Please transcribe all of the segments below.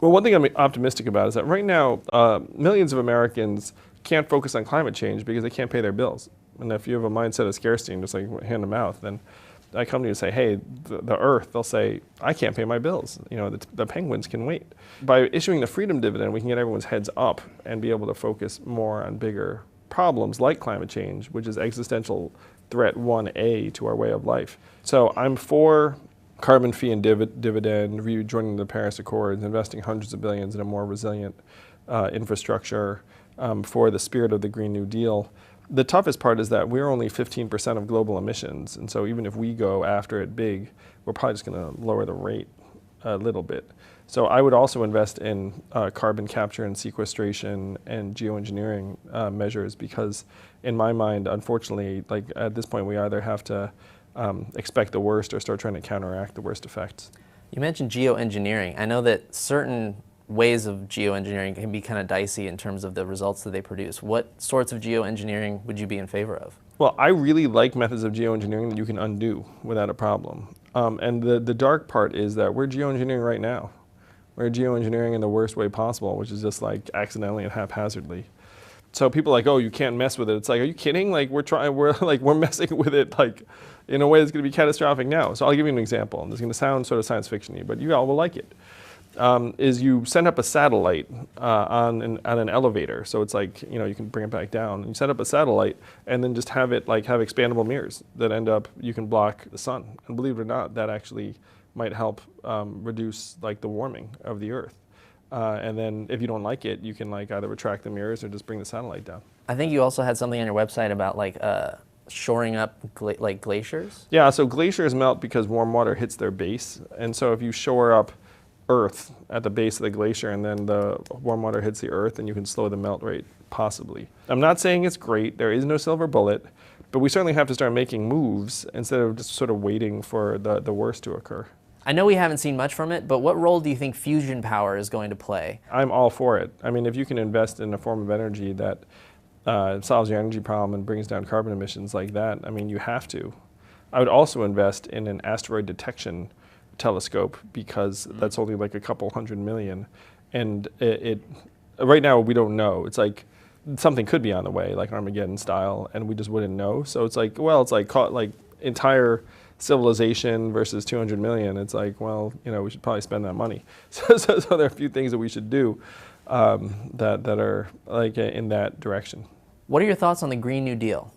Well, one thing I'm optimistic about is that right now, millions of Americans can't focus on climate change because they can't pay their bills. And if you have a mindset of scarcity and just like hand to mouth, then I come to you and say, hey, the Earth, they'll say, I can't pay my bills. You know, the penguins can wait. By issuing the freedom dividend, we can get everyone's heads up and be able to focus more on bigger problems like climate change, which is existential threat 1A to our way of life. So I'm for carbon fee and dividend, joining the Paris Accords, investing hundreds of billions in a more resilient infrastructure for the spirit of the Green New Deal. The toughest part is that we're only 15% of global emissions, and so even if we go after it big, we're probably just going to lower the rate a little bit. So I would also invest in carbon capture and sequestration and geoengineering measures because, in my mind, unfortunately, like at this point, we either have to expect the worst or start trying to counteract the worst effects. You mentioned geoengineering. I know that certain ways of geoengineering can be kind of dicey in terms of the results that they produce. What sorts of geoengineering would you be in favor of? Well, I really like methods of geoengineering that you can undo without a problem. And the dark part is that we're geoengineering right now. We're geoengineering in the worst way possible, which is just like accidentally and haphazardly. So people are like, oh, you can't mess with it. It's like, are you kidding? Like we're messing with it like in a way that's going to be catastrophic now. So I'll give you an example, and this is going to sound sort of science fiction-y, but you all will like it. Is you send up a satellite on an elevator. So it's like, you know, you can bring it back down. You set up a satellite and then just have it like have expandable mirrors that end up, you can block the sun. And believe it or not, that actually might help reduce like the warming of the Earth. And then if you don't like it, you can like either retract the mirrors or just bring the satellite down. I think you also had something on your website about like shoring up like glaciers. Yeah, so glaciers melt because warm water hits their base. And so if you shore up Earth at the base of the glacier and then the warm water hits the Earth, and you can slow the melt rate, possibly. I'm not saying it's great, there is no silver bullet, but we certainly have to start making moves instead of just sort of waiting for the worst to occur. I know we haven't seen much from it, but what role do you think fusion power is going to play? I'm all for it. I mean, if you can invest in a form of energy that solves your energy problem and brings down carbon emissions like that, I mean, you have to. I would also invest in an asteroid detection telescope because that's only like a couple $100 million, and it right now we don't know. It's like something could be on the way, like Armageddon style, and we just wouldn't know. So it's like, well, it's like entire civilization versus 200 million. It's like, well, you know, we should probably spend that money. So there are a few things that we should do that are like in that direction. What are your thoughts on the Green New Deal?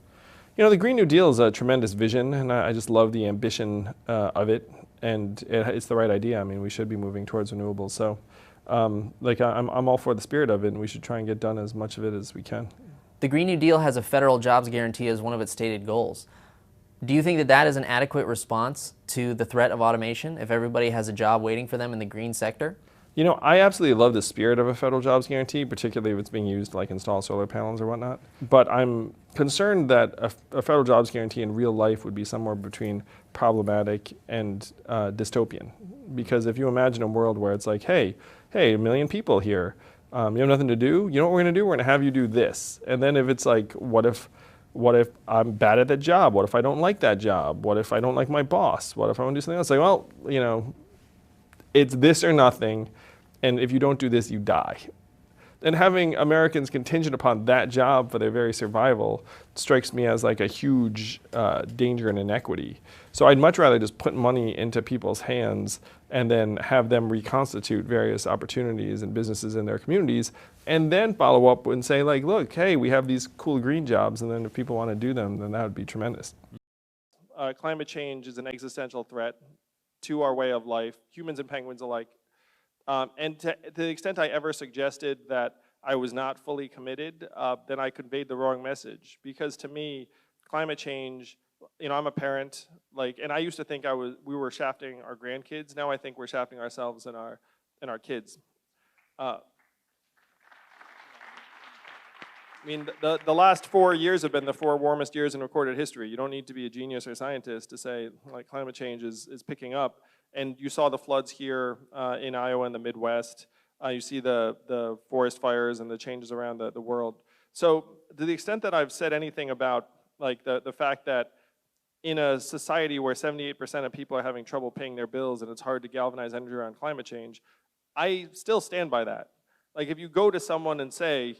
You know, the Green New Deal is a tremendous vision, and I just love the ambition of it. And it's the right idea. I mean, we should be moving towards renewables. So, I'm all for the spirit of it, and we should try and get done as much of it as we can. The Green New Deal has a federal jobs guarantee as one of its stated goals. Do you think that that is an adequate response to the threat of automation if everybody has a job waiting for them in the green sector? You know, I absolutely love the spirit of a federal jobs guarantee, particularly if it's being used to like install solar panels or whatnot. But I'm concerned that a federal jobs guarantee in real life would be somewhere between problematic and dystopian. Because if you imagine a world where it's like, hey, a million people here, you have nothing to do, you know what we're gonna do? We're gonna have you do this. And then if it's like, what if I'm bad at that job? What if I don't like that job? What if I don't like my boss? What if I want to do something else? Like, well, you know, it's this or nothing, and if you don't do this, you die. And having Americans contingent upon that job for their very survival strikes me as like a huge danger and inequity. So I'd much rather just put money into people's hands and then have them reconstitute various opportunities and businesses in their communities, and then follow up and say like, look, hey, we have these cool green jobs, and then if people want to do them, then that would be tremendous. Climate change is an existential threat to our way of life, humans and penguins alike. And to the extent I ever suggested that I was not fully committed, then I conveyed the wrong message. Because to me, climate change, you know, I'm a parent, like, and I used to think we were shafting our grandkids. Now I think we're shafting ourselves and our kids. I mean, the last 4 years have been the 4 warmest years in recorded history. You don't need to be a genius or scientist to say, like, climate change is picking up. And you saw the floods here in Iowa and the Midwest. You see the forest fires and the changes around the world. So to the extent that I've said anything about like the fact that in a society where 78% of people are having trouble paying their bills and it's hard to galvanize energy around climate change, I still stand by that. Like if you go to someone and say,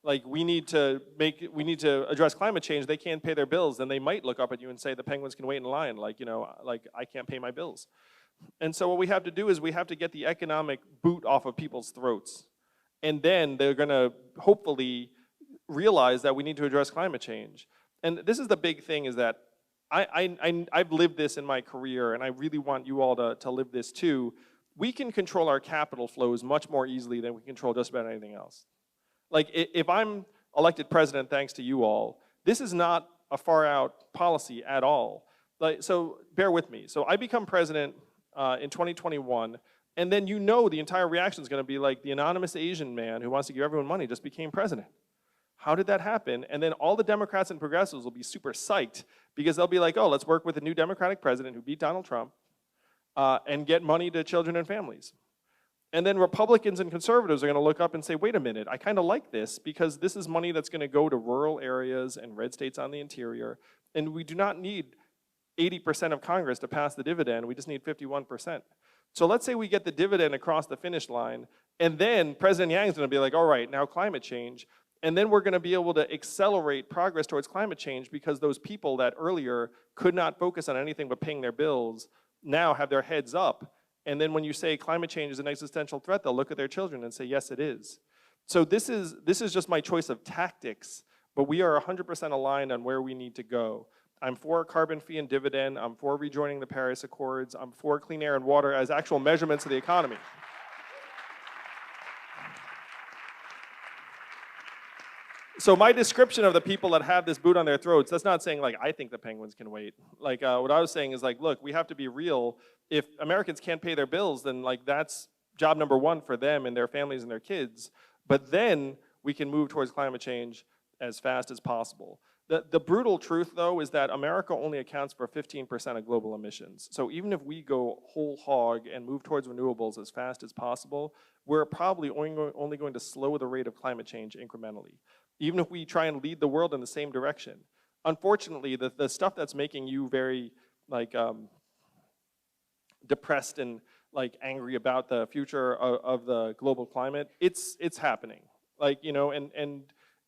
like we need to address climate change, they can't pay their bills, then they might look up at you and say the penguins can wait in line, like, you know, like I can't pay my bills. And so what we have to do is we have to get the economic boot off of people's throats. And then they're gonna hopefully realize that we need to address climate change. And this is the big thing, is that I've lived this in my career, and I really want you all to live this too. We can control our capital flows much more easily than we control just about anything else. Like if I'm elected president thanks to you all, this is not a far out policy at all. Like, so bear with me. So I become president in 2021, and then you know the entire reaction is gonna be like the anonymous Asian man who wants to give everyone money just became president. How did that happen? And then all the Democrats and progressives will be super psyched because they'll be like, oh, let's work with a new Democratic president who beat Donald Trump and get money to children and families. And then Republicans and conservatives are gonna look up and say, wait a minute, I kind of like this because this is money that's gonna go to rural areas and red states on the interior, and we do not need 80% of Congress to pass the dividend, we just need 51%. So let's say we get the dividend across the finish line, and then President Yang's gonna be like, all right, now climate change, and then we're gonna be able to accelerate progress towards climate change because those people that earlier could not focus on anything but paying their bills now have their heads up. And then when you say climate change is an existential threat, they'll look at their children and say, yes, it is. So this is just my choice of tactics, but we are 100% aligned on where we need to go. I'm for carbon fee and dividend, I'm for rejoining the Paris Accords, I'm for clean air and water as actual measurements of the economy. So my description of the people that have this boot on their throats, that's not saying like, I think the penguins can wait. Like what I was saying is like, look, we have to be real. If Americans can't pay their bills, then like that's job number one for them and their families and their kids. But then we can move towards climate change as fast as possible. The brutal truth though is that America only accounts for 15% of global emissions. So even if we go whole hog and move towards renewables as fast as possible, we're probably only going to slow the rate of climate change incrementally, even if we try and lead the world in the same direction. Unfortunately, the stuff that's making you very like depressed and like angry about the future of the global climate, it's happening. Like, you know, and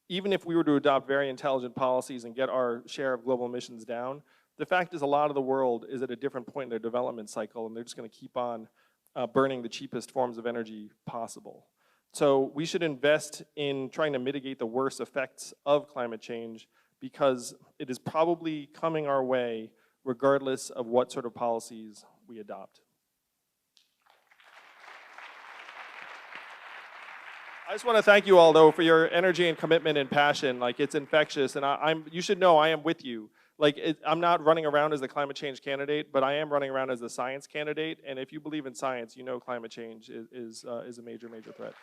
even if we were to adopt very intelligent policies and get our share of global emissions down, the fact is a lot of the world is at a different point in their development cycle, and they're just gonna keep on burning the cheapest forms of energy possible. So we should invest in trying to mitigate the worst effects of climate change because it is probably coming our way regardless of what sort of policies we adopt. I just want to thank you all though for your energy and commitment and passion. Like it's infectious, and you should know I am with you. Like I'm not running around as the climate change candidate, but I am running around as the science candidate. And if you believe in science, you know climate change is a major, major threat.